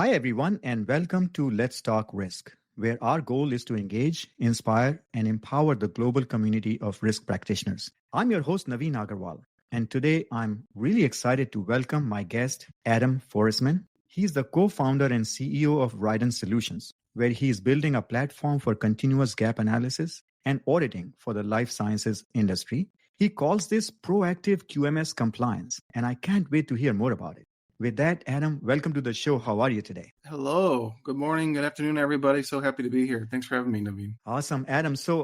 Hi, everyone, and welcome to Let's Talk Risk, where our goal is to engage, inspire, and empower the global community of risk practitioners. I'm your host, Naveen Agarwal, and today I'm really excited to welcome my guest, Adam Foresman. He's the co-founder and CEO of Ryden Solutions, where he is building a platform for continuous gap analysis and auditing for the life sciences industry. He calls this proactive QMS compliance, and I can't wait to hear more about it. With that, Adam, welcome to the show. How are you today? Hello. Good morning. Good afternoon, everybody. So happy to be here. Thanks for having me, Naveen. Awesome, Adam. So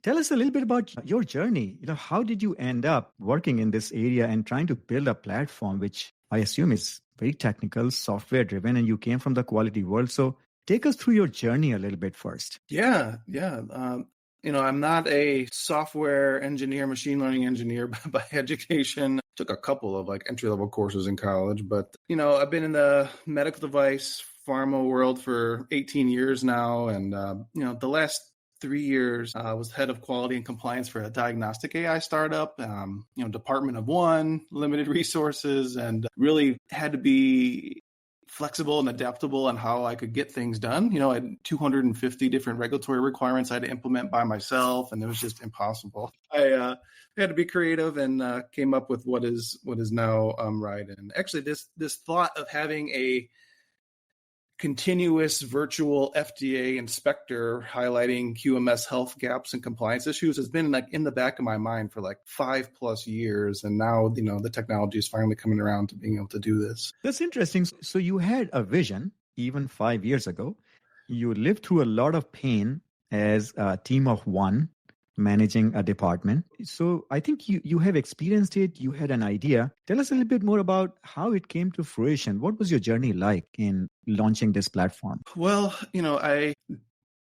tell us a little bit about your journey. How did you end up working in this area and trying to build a platform, which I assume is very technical, software driven, and you came from the quality world. So take us through your journey a little bit first. Yeah. I'm not a software engineer, machine learning engineer by education. Took a couple of entry-level courses in college, but I've been in the medical device pharma world for 18 years now, and the last 3 years I was head of quality and compliance for a diagnostic AI startup. Department of one, limited resources, and really had to be flexible and adaptable on how I could get things done. I had 250 different regulatory requirements I had to implement by myself, and it was just impossible. I had to be creative and came up with what is now Ryden. Actually, this thought of having a continuous virtual FDA inspector highlighting QMS health gaps and compliance issues has been in the back of my mind for 5+ years. And now, the technology is finally coming around to being able to do this. That's interesting. So you had a vision even 5 years ago. You lived through a lot of pain as a team of one managing a department. So I think you have experienced it. You had an idea. Tell us a little bit more about how it came to fruition. What was your journey like in launching this platform? Well, I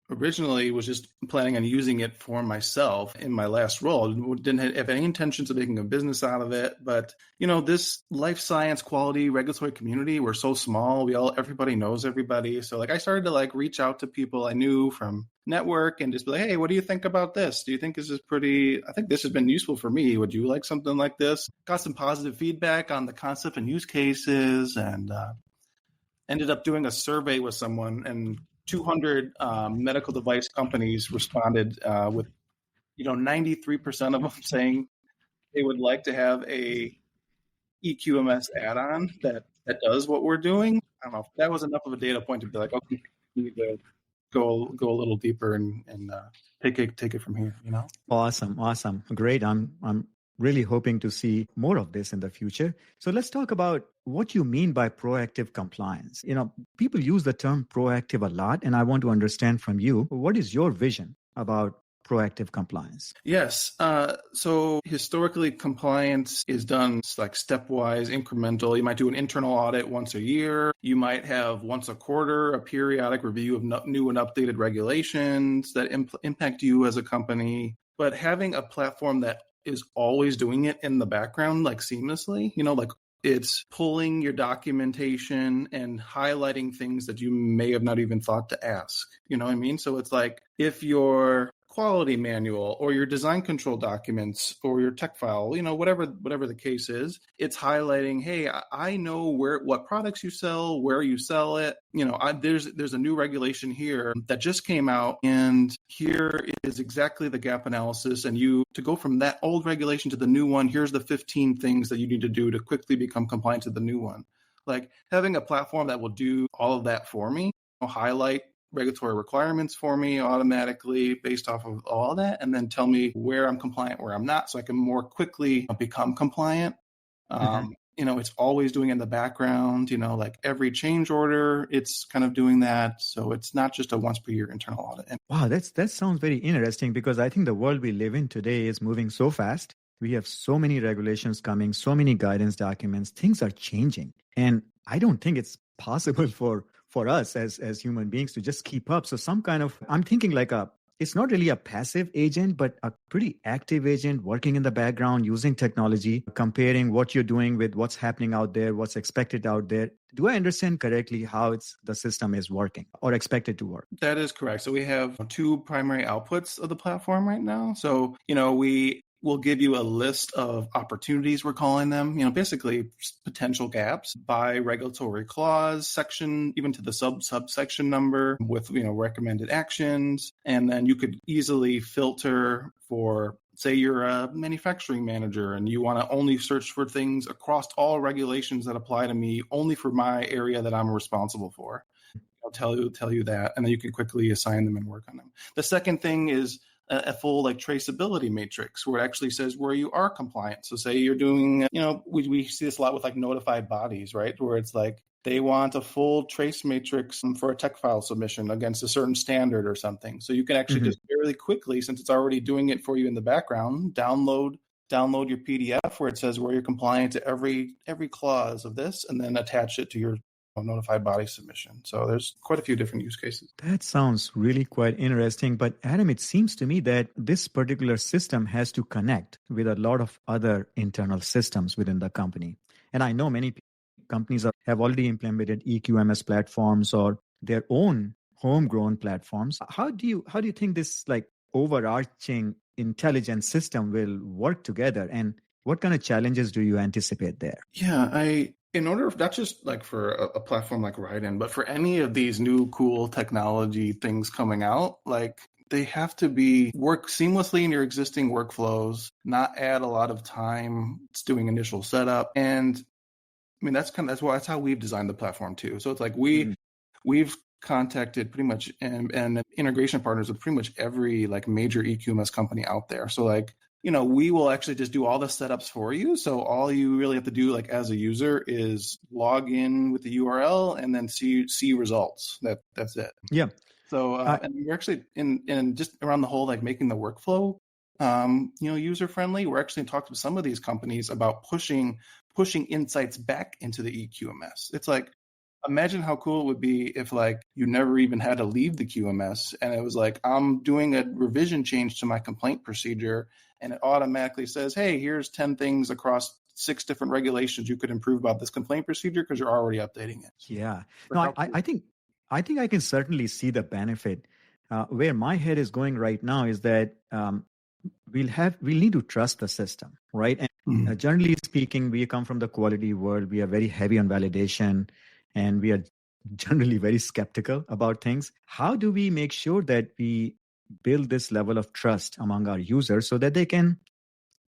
originally was just planning on using it for myself in my last role. Didn't have any intentions of making a business out of it. But, this life science quality regulatory community, we're so small. Everybody knows everybody. So I started to reach out to people I knew from network and just be like, hey, what do you think about this? Do you think this is I think this has been useful for me. Would you like something like this? Got some positive feedback on the concept and use cases, and ended up doing a survey with someone, and 200 medical device companies responded with 93% of them saying they would like to have a EQMS add-on that does what we're doing. I don't know if that was enough of a data point to be like, okay, we need to go a little deeper and take it from here. Awesome. Great. I'm really hoping to see more of this in the future. So let's talk about what you mean by proactive compliance. People use the term proactive a lot, and I want to understand from you, what is your vision about proactive compliance? Yes. So historically, compliance is done stepwise, incremental. You might do an internal audit once a year. You might have once a quarter a periodic review of new and updated regulations that impact you as a company. But having a platform that is always doing it in the background, seamlessly, it's pulling your documentation and highlighting things that you may have not even thought to ask. You know what I mean? So it's if your quality manual or your design control documents or your tech file, whatever the case is, it's highlighting, hey, I know what products you sell, where you sell it. There's a new regulation here that just came out, and here is exactly the gap analysis. And to go from that old regulation to the new one, here's the 15 things that you need to do to quickly become compliant to the new one. Having a platform that will do all of that for me, highlight regulatory requirements for me automatically based off of all that, and then tell me where I'm compliant, where I'm not, so I can more quickly become compliant. It's always doing in the background, every change order, it's kind of doing that. So it's not just a once per year internal audit. Wow, that sounds very interesting, because I think the world we live in today is moving so fast. We have so many regulations coming, so many guidance documents, things are changing. And I don't think it's possible for us as human beings to just keep up. So I'm thinking it's not really a passive agent, but a pretty active agent working in the background, using technology, comparing what you're doing with what's happening out there, what's expected out there. Do I understand correctly how the system is working or expected to work? That is correct. So we have two primary outputs of the platform right now. So, we will give you a list of opportunities, we're calling them, basically potential gaps by regulatory clause, section, even to the subsection number with, recommended actions. And then you could easily filter for, say you're a manufacturing manager and you want to only search for things across all regulations that apply to me, only for my area that I'm responsible for. I'll tell you that, and then you can quickly assign them and work on them. The second thing is a full traceability matrix where it actually says where you are compliant. So say you're doing, we see this a lot with notified bodies, right? Where it's they want a full trace matrix for a tech file submission against a certain standard or something. So you can actually just fairly quickly, since it's already doing it for you in the background, download your PDF where it says where you're compliant to every clause of this, and then attach it to your notified body submission. So there's quite a few different use cases. That sounds really quite interesting. But Adam, it seems to me that this particular system has to connect with a lot of other internal systems within the company. And I know many companies have already implemented EQMS platforms or their own homegrown platforms. How do you think this overarching intelligence system will work together, and what kind of challenges do you anticipate there? Yeah, in order, not just for a platform like Raiden, but for any of these new cool technology things coming out, they have to work seamlessly in your existing workflows, not add a lot of time doing initial setup. And I mean, that's how we've designed the platform too. So it's we've contacted pretty much and integration partners with pretty much every major EQMS company out there. So we will actually just do all the setups for you. So all you really have to do as a user is log in with the URL and then see results. That's it. Yeah. So and we're actually in just around the whole making the workflow user friendly. We're actually talking to some of these companies about pushing insights back into the EQMS. It's imagine how cool it would be if you never even had to leave the QMS and it was I'm doing a revision change to my complaint procedure and it automatically says, hey, here's 10 things across 6 different regulations you could improve about this complaint procedure because you're already updating it. Yeah. No, I think I can certainly see the benefit. Where my head is going right now is that we'll need to trust the system, right? And generally speaking, we come from the quality world. We are very heavy on validation, and we are generally very skeptical about things. How do we make sure that we build this level of trust among our users so that they can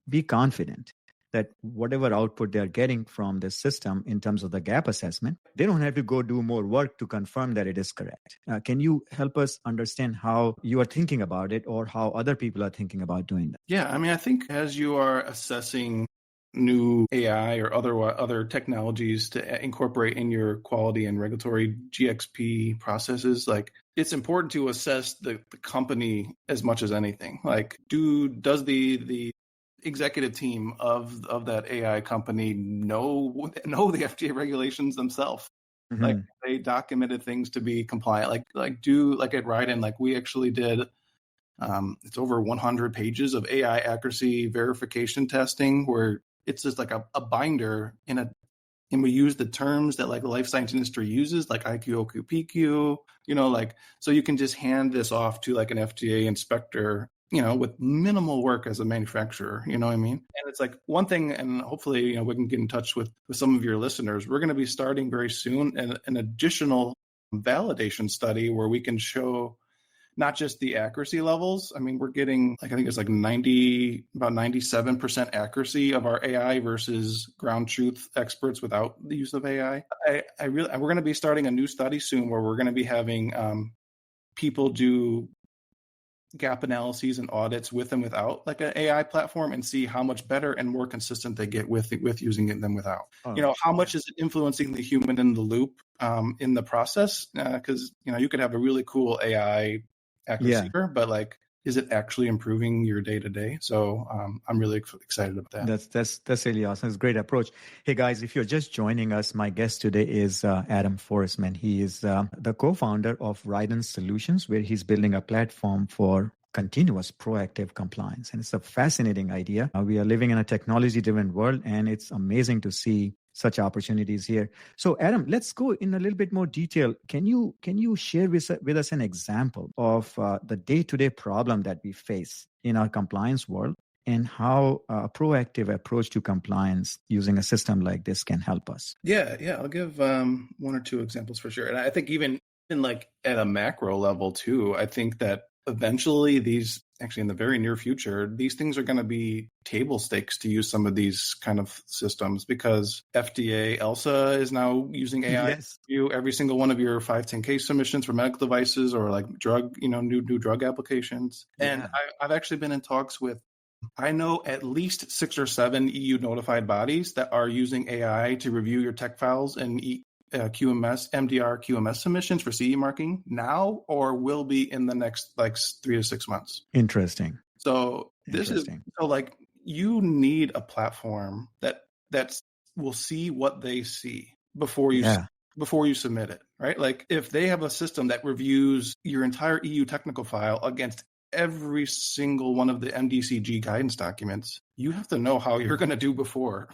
be confident that whatever output they're getting from the system in terms of the gap assessment, they don't have to go do more work to confirm that it is correct? Can you help us understand how you are thinking about it or how other people are thinking about doing that? Yeah, I mean, I think as you are assessing new AI or other technologies to incorporate in your quality and regulatory GXP processes, it's important to assess the company as much as anything. Does the executive team of that AI company know the FDA regulations themselves? They documented things to be compliant. At Raiden, we actually did. It's over 100 pages of AI accuracy verification testing where it's just a binder and we use the terms that the life science industry uses, IQ, OQ, PQ, so you can just hand this off to an FDA inspector, with minimal work as a manufacturer, you know what I mean? And it's one thing, and hopefully, we can get in touch with some of your listeners. We're going to be starting very soon an additional validation study where we can show not just the accuracy levels. I mean, we're getting, I think it's about 97% accuracy of our AI versus ground truth experts without the use of AI. We're going to be starting a new study soon where we're going to be having people do gap analyses and audits with and without an AI platform and see how much better and more consistent they get with using it than without. How much is it influencing the human in the loop in the process? Because, you could have a really cool AI accuracy, but is it actually improving your day to day? So I'm really excited about that. That's really awesome. It's a great approach. Hey guys, if you're just joining us, my guest today is Adam Foresman. He is the co-founder of Raiden Solutions, where he's building a platform for continuous proactive compliance. And it's a fascinating idea. We are living in a technology-driven world, and it's amazing to see such opportunities here. So Adam, let's go in a little bit more detail. Can you share with us an example of the day-to-day problem that we face in our compliance world and how a proactive approach to compliance using a system like this can help us? Yeah. I'll give one or two examples for sure. And I think even like at a macro level too, I think that eventually actually in the very near future, these things are going to be table stakes to use some of these kind of systems, because FDA, ELSA is now using AI Yes. to review every single one of your 510K submissions for medical devices or like drug, new drug applications. Yeah. And I've actually been in talks with, I know at least 6 or 7 EU notified bodies that are using AI to review your tech files and QMS, MDR, QMS submissions for CE marking now or will be in the next like 3 to 6 months. Interesting. So you need a platform that will see what they see before you submit it, right? Like if they have a system that reviews your entire EU technical file against every single one of the MDCG guidance documents, you have to know how you're going to do before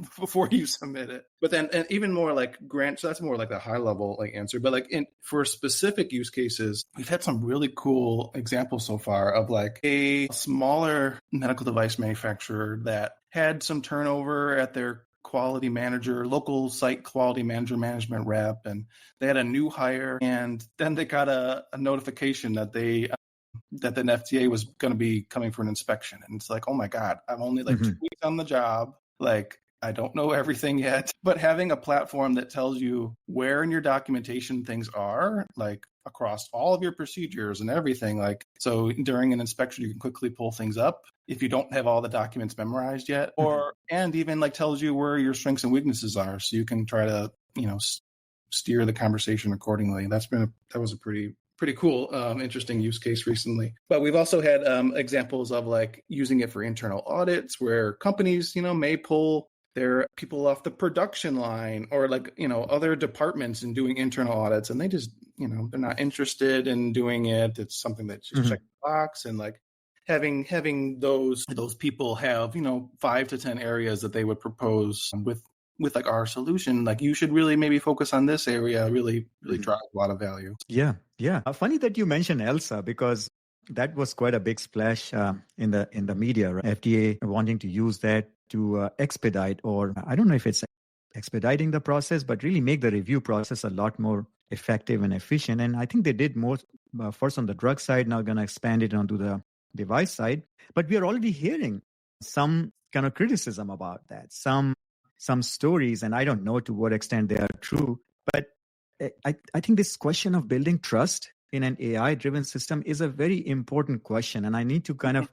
you submit it. But then, and even more like so that's more like the high level like answer. But like for specific use cases, we've had some really cool examples so far of like a smaller medical device manufacturer that had some turnover at their quality manager, local site quality management rep, and they had a new hire, and then they got a notification that that the FDA was going to be coming for an inspection. And it's like, oh my God, I'm only like 2 weeks on the job. Like, I don't know everything yet. But having a platform that tells you where in your documentation things are, like across all of your procedures and everything, like, so during an inspection, you can quickly pull things up if you don't have all the documents memorized yet, and even like tells you where your strengths and weaknesses are. So you can try to, steer the conversation accordingly. That was a pretty cool, interesting use case recently. But we've also had examples of like using it for internal audits where companies, may pull their people off the production line or like, other departments and doing internal audits, and they just, they're not interested in doing it. It's something that just check the box, and like having those people have, 5 to 10 areas that they would propose with like our solution, like you should really maybe focus on this area, really drive a lot of value. Yeah. Funny that you mentioned ELSA, because that was quite a big splash in the media, right? FDA wanting to use that to expedite, or I don't know if it's expediting the process, but really make the review process a lot more effective and efficient. And I think they did more first on the drug side, now going to expand it onto the device side. But we are already hearing some kind of criticism about that, some stories, and I don't know to what extent they are true. But I think this question of building trust in an AI-driven system is a very important question. And I need to kind of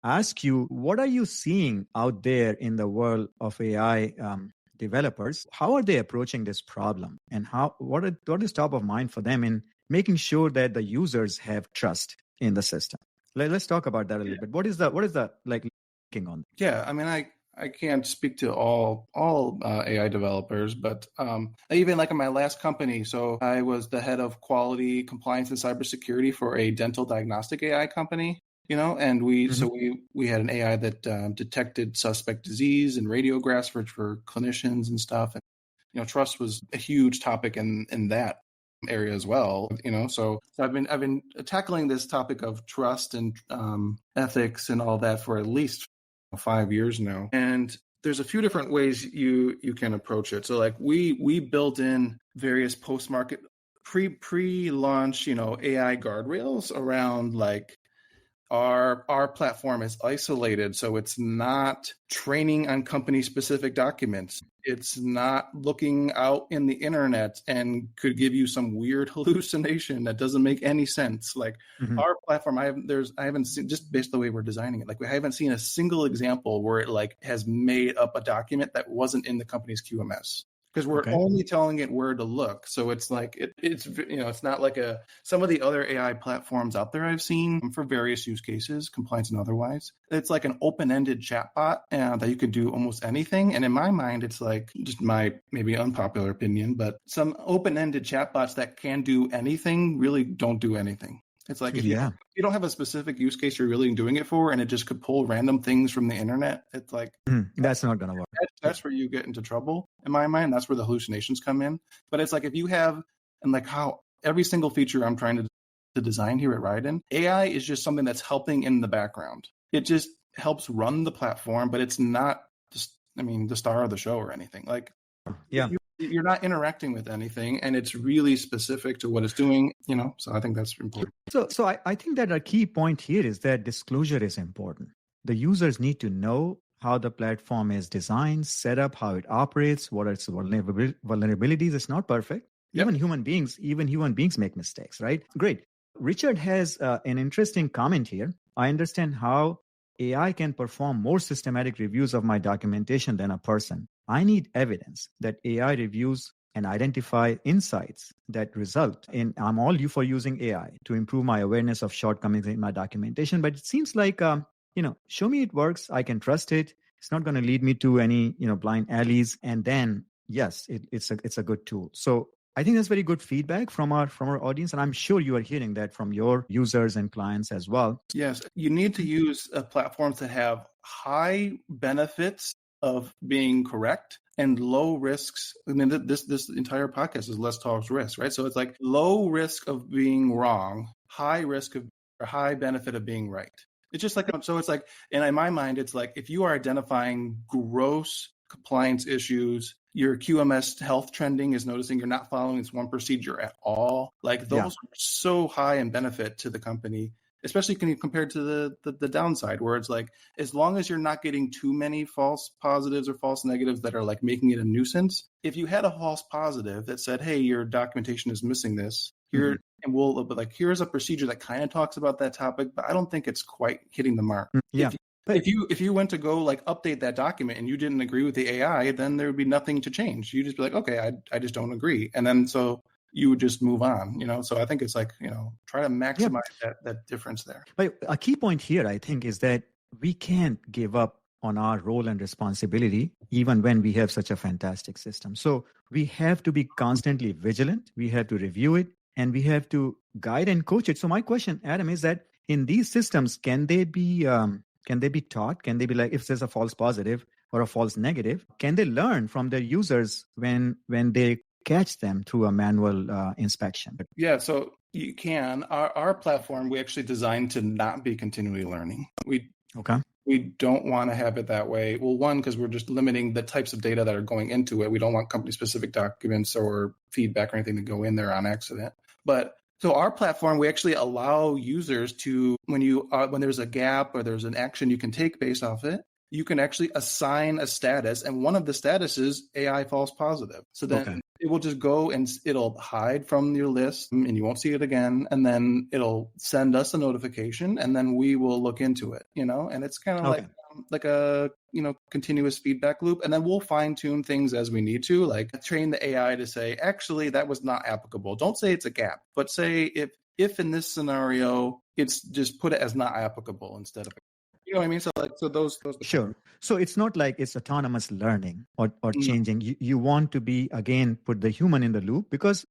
ask you, what are you seeing out there in the world of AI developers? How are they approaching this problem? And what is top of mind for them in making sure that the users have trust in the system? Let's talk about that a little bit. What is the like thinking on that? Yeah, I mean, I can't speak to all AI developers, but even like in my last company, so I was the head of quality, compliance, and cybersecurity for a dental diagnostic AI company, and we had an AI that detected suspect disease and radiographs for clinicians and stuff. And, trust was a huge topic in that area as well, so I've been tackling this topic of trust and ethics and all that for at least 5 years now. And there's a few different ways you can approach it. So like we built in various post-market pre-launch, AI guardrails around like our platform is isolated. So it's not training on company specific documents. It's not looking out in the internet and could give you some weird hallucination that doesn't make any sense. Like our platform, I haven't seen, just based on the way we're designing it, like we haven't seen a single example where it like has made up a document that wasn't in the company's QMS. Because we're only telling it where to look. So it's like, it's not like some of the other AI platforms out there I've seen for various use cases, compliance and otherwise. It's like an open-ended chatbot that you can do almost anything. And in my mind, it's like, just my maybe unpopular opinion, but some open-ended chatbots that can do anything really don't do anything. It's like if you don't have a specific use case you're really doing it for, and it just could pull random things from the internet, it's like that's not going to work. That's where you get into trouble in my mind. That's where the hallucinations come in. But it's like if you have, and like how every single feature I'm trying to design here at Ryden, AI is just something that's helping in the background. It just helps run the platform, but it's not just, the star of the show or anything. Like, yeah, you're not interacting with anything, and it's really specific to what it's doing, so I think that's important. So I think that a key point here is that disclosure is important. The users need to know how the platform is designed, set up, how it operates, what are its vulnerabilities. It's not perfect. Yep. Even human beings make mistakes, right? Great. Richard has an interesting comment here. I understand how AI can perform more systematic reviews of my documentation than a person. I need evidence that AI reviews and identify insights that result in, I'm all you for using AI to improve my awareness of shortcomings in my documentation. But it seems like, show me it works. I can trust it. It's not going to lead me to any, blind alleys. And then, yes, it's a good tool. So I think that's very good feedback from our audience. And I'm sure you are hearing that from your users and clients as well. Yes, you need to use platforms that have high benefits of being correct and low risks. This entire podcast is Let's Talk Risk, right? So it's like low risk of being wrong, high risk of, or high benefit of being right. It's just like, so it's like, and in my mind, it's like, if you are identifying gross compliance issues, your QMS health trending is noticing you're not following this one procedure at all. Like those are so high in benefit to the company, especially compared to the downside, where it's like, as long as you're not getting too many false positives or false negatives that are like making it a nuisance. If you had a false positive that said, hey, your documentation is missing this, here, and but like, here's a procedure that kind of talks about that topic, but I don't think it's quite hitting the mark. Yeah. If you went to go like update that document and you didn't agree with the AI, then there would be nothing to change. You just be like, okay, I just don't agree. And then so you would just move on, So I think it's like, try to maximize that difference there. But a key point here, I think, is that we can't give up on our role and responsibility, even when we have such a fantastic system. So we have to be constantly vigilant. We have to review it, and we have to guide and coach it. So my question, Adam, is that in these systems, can they be taught? Can they be like, if there's a false positive or a false negative, can they learn from their users when they catch them through a manual inspection? Yeah, so you can. Our platform, we actually designed to not be continually learning. We don't want to have it that way. Well, one, because we're just limiting the types of data that are going into it. We don't want company-specific documents or feedback or anything to go in there on accident. But so our platform, we actually allow users to, when there's a gap or there's an action you can take based off it, you can actually assign a status. And one of the statuses is AI false positive. So then it will just go and it'll hide from your list and you won't see it again. And then it'll send us a notification and then we will look into it, and it's kind of like a, continuous feedback loop. And then we'll fine tune things as we need to, like train the AI to say, actually, that was not applicable. Don't say it's a gap, but say if in this scenario, it's just put it as not applicable instead of, you know what I mean? So those. Sure. So it's not like it's autonomous learning or changing. You want to be, again, put the human in the loop, because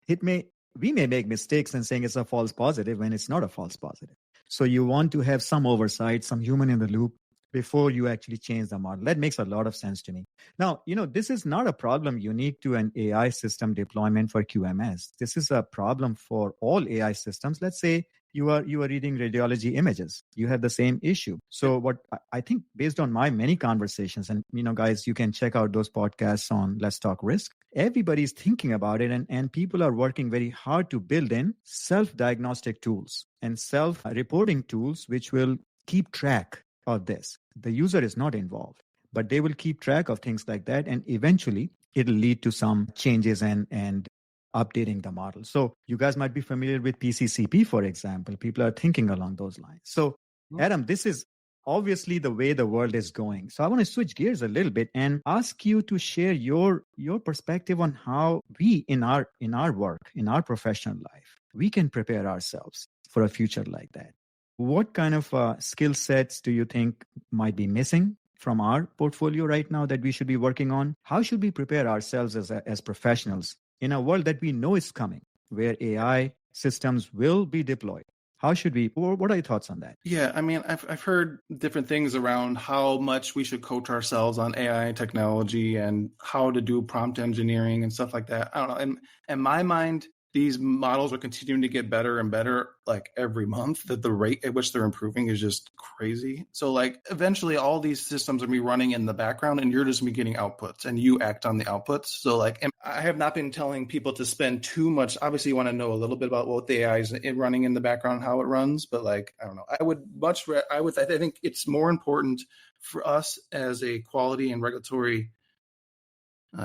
we may make mistakes in saying it's a false positive when it's not a false positive. So you want to have some oversight, some human in the loop before you actually change the model. That makes a lot of sense to me. Now, this is not a problem unique to an AI system deployment for QMS. This is a problem for all AI systems. Let's say you are reading radiology images. You have the same issue. So what I think, based on my many conversations, and guys, you can check out those podcasts on Let's Talk Risk. Everybody's thinking about it, and people are working very hard to build in self-diagnostic tools and self-reporting tools, which will keep track of this. The user is not involved, but they will keep track of things like that. And eventually it'll lead to some changes and updating the model. So you guys might be familiar with PCCP, for example. People are thinking along those lines. So Adam, this is obviously the way the world is going. So I want to switch gears a little bit and ask you to share your perspective on how we in our work, in our professional life, we can prepare ourselves for a future like that. What kind of skill sets do you think might be missing from our portfolio right now that we should be working on? How should we prepare ourselves as professionals in a world that we know is coming, where AI systems will be deployed? How should we, what are your thoughts on that? Yeah, I've heard different things around how much we should coach ourselves on AI technology and how to do prompt engineering and stuff like that. I don't know. In my mind, these models are continuing to get better and better like every month, that the rate at which they're improving is just crazy. So like eventually all these systems are going to be running in the background and you're just going to be getting outputs and you act on the outputs. So like I have not been telling people to spend too much. Obviously you want to know a little bit about what the AI is running in the background, how it runs. But like, I don't know, I think it's more important for us as a quality and regulatory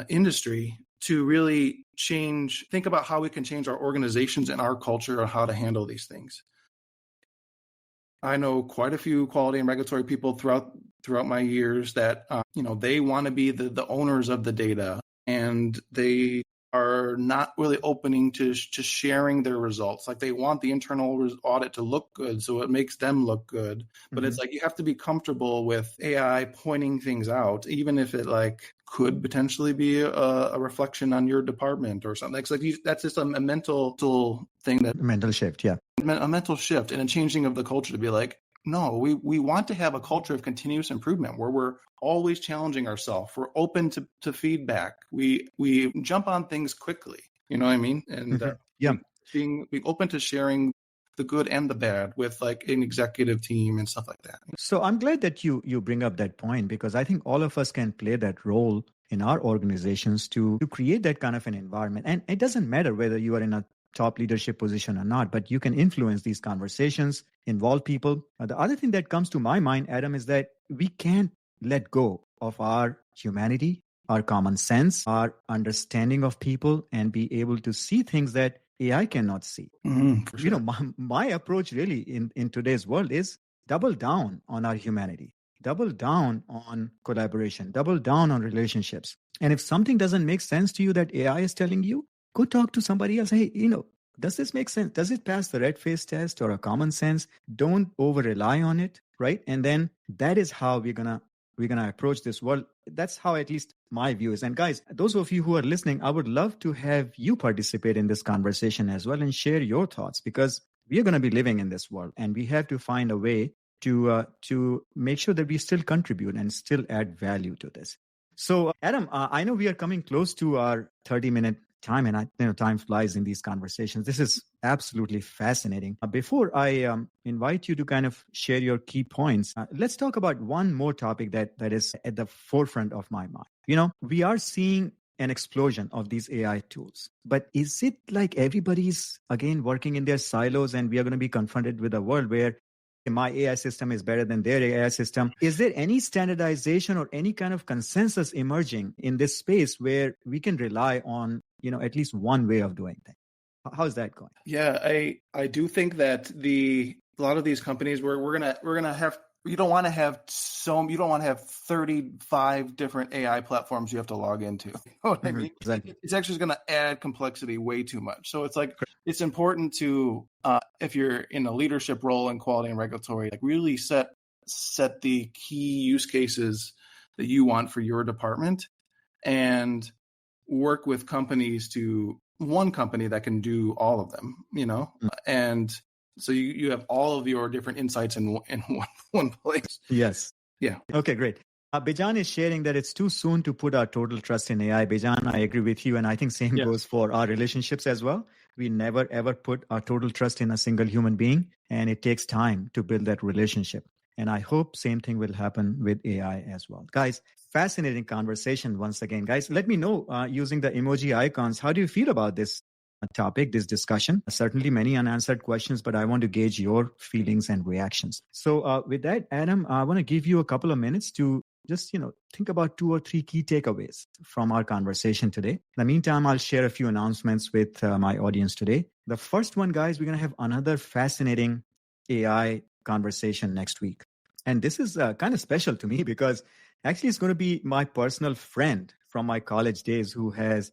industry to really think about how we can change our organizations and our culture on how to handle these things. I know quite a few quality and regulatory people throughout my years that, they want to be the owners of the data, and they are not really opening to sharing their results. Like they want the internal audit to look good, so it makes them look good. But it's like you have to be comfortable with AI pointing things out, even if it like could potentially be a reflection on your department or something. It's like that's just a mental thing, mental shift, yeah, a mental shift and a changing of the culture to be like, no, we want to have a culture of continuous improvement where we're always challenging ourselves. We're open to feedback. We jump on things quickly. You know what I mean? And being open to sharing the good and the bad with like an executive team and stuff like that. So I'm glad that you bring up that point, because I think all of us can play that role in our organizations to create that kind of an environment. And it doesn't matter whether you are in a top leadership position or not, but you can influence these conversations, involve people. The other thing that comes to my mind, Adam, is that we can't let go of our humanity, our common sense, our understanding of people, and be able to see things that AI cannot see. For sure. My approach really in today's world is double down on our humanity, double down on collaboration, double down on relationships. And if something doesn't make sense to you that AI is telling you, go talk to somebody else. Hey, does this make sense? Does it pass the red face test or a common sense? Don't over rely on it, right? And then that is how we're gonna approach this world. That's how at least my view is. And guys, those of you who are listening, I would love to have you participate in this conversation as well and share your thoughts, because we are going to be living in this world and we have to find a way to make sure that we still contribute and still add value to this. So Adam, I know we are coming close to our 30-minute time, and time flies in these conversations. This is absolutely fascinating. Before I invite you to kind of share your key points, let's talk about one more topic that is at the forefront of my mind. We are seeing an explosion of these AI tools, but is it like everybody's again working in their silos and we are going to be confronted with a world where my AI system is better than their AI system? Is there any standardization or any kind of consensus emerging in this space where we can rely on, at least one way of doing things? How's that going? Yeah, I do think that a lot of these companies we're gonna have, you don't want to have 35 different AI platforms you have to log into. You know what I mean? Exactly. It's actually going to add complexity way too much. So it's like, it's important to, if you're in a leadership role in quality and regulatory, like really set the key use cases that you want for your department and work with companies to one company that can do all of them, and so you have all of your different insights in one place. Yes. Yeah. Okay, great. Bijan is sharing that it's too soon to put our total trust in AI. Bijan, I agree with you. And I think same goes for our relationships as well. We never, ever put our total trust in a single human being. And it takes time to build that relationship. And I hope same thing will happen with AI as well. Guys, fascinating conversation once again. Guys, let me know using the emoji icons. How do you feel about this topic, this discussion? Certainly many unanswered questions, but I want to gauge your feelings and reactions. So with that, Adam, I want to give you a couple of minutes to just, think about 2 or 3 key takeaways from our conversation today. In the meantime, I'll share a few announcements with my audience today. The first one, guys, we're going to have another fascinating AI conversation next week. And this is kind of special to me because actually it's going to be my personal friend from my college days who has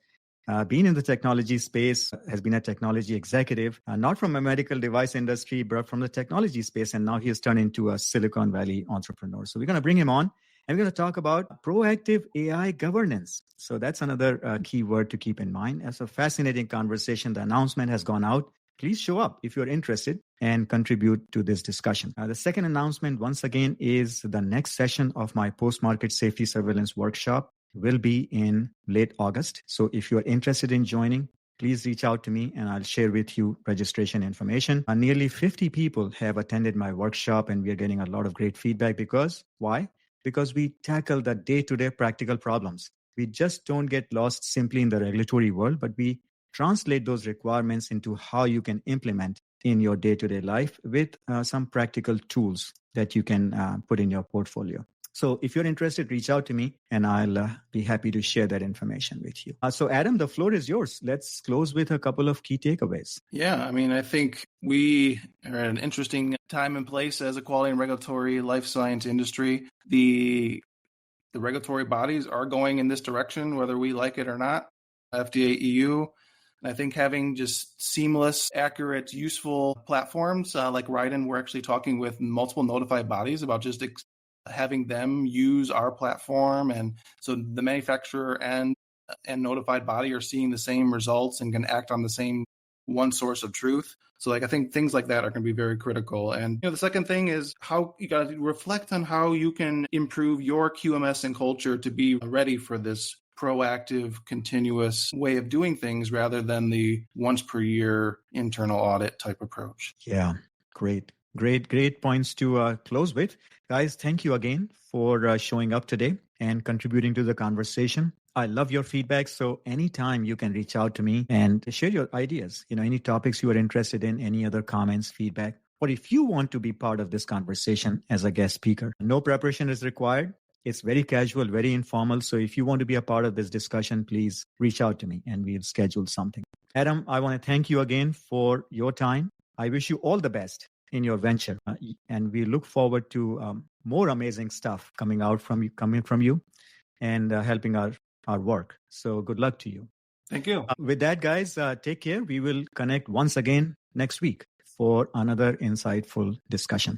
been in the technology space, has been a technology executive, not from a medical device industry, but from the technology space. And now he has turned into a Silicon Valley entrepreneur. So we're going to bring him on and we're going to talk about proactive AI governance. So that's another key word to keep in mind. As a fascinating conversation, the announcement has gone out. Please show up if you're interested and contribute to this discussion. The second announcement, once again, is the next session of my post-market safety surveillance workshop will be in late August. So if you're interested in joining, please reach out to me and I'll share with you registration information. Nearly 50 people have attended my workshop and we are getting a lot of great feedback because why? Because we tackle the day-to-day practical problems. We just don't get lost simply in the regulatory world, but we translate those requirements into how you can implement in your day-to-day life with some practical tools that you can put in your portfolio. So if you're interested, reach out to me and I'll be happy to share that information with you. So Adam, the floor is yours. Let's close with a couple of key takeaways. Yeah, I mean, I think we are at an interesting time and place as a quality and regulatory life science industry. The regulatory bodies are going in this direction, whether we like it or not, FDA, EU. And I think having just seamless, accurate, useful platforms like Ryden, we're actually talking with multiple notified bodies about just having them use our platform. And so the manufacturer and notified body are seeing the same results and can act on the same one source of truth. So I think things like that are going to be very critical. And the second thing is how you got to reflect on how you can improve your QMS and culture to be ready for this proactive, continuous way of doing things rather than the once per year internal audit type approach. Yeah, great points to close with. Guys, thank you again for showing up today and contributing to the conversation. I love your feedback. So anytime you can reach out to me and share your ideas, any topics you are interested in, any other comments, feedback, or if you want to be part of this conversation as a guest speaker, no preparation is required. It's very casual, very informal. So if you want to be a part of this discussion, please reach out to me and we'll schedule something. Adam, I want to thank you again for your time. I wish you all the best in your venture. And we look forward to more amazing stuff coming from you and helping our work. So good luck to you. Thank you. With that, guys, take care. We will connect once again next week for another insightful discussion.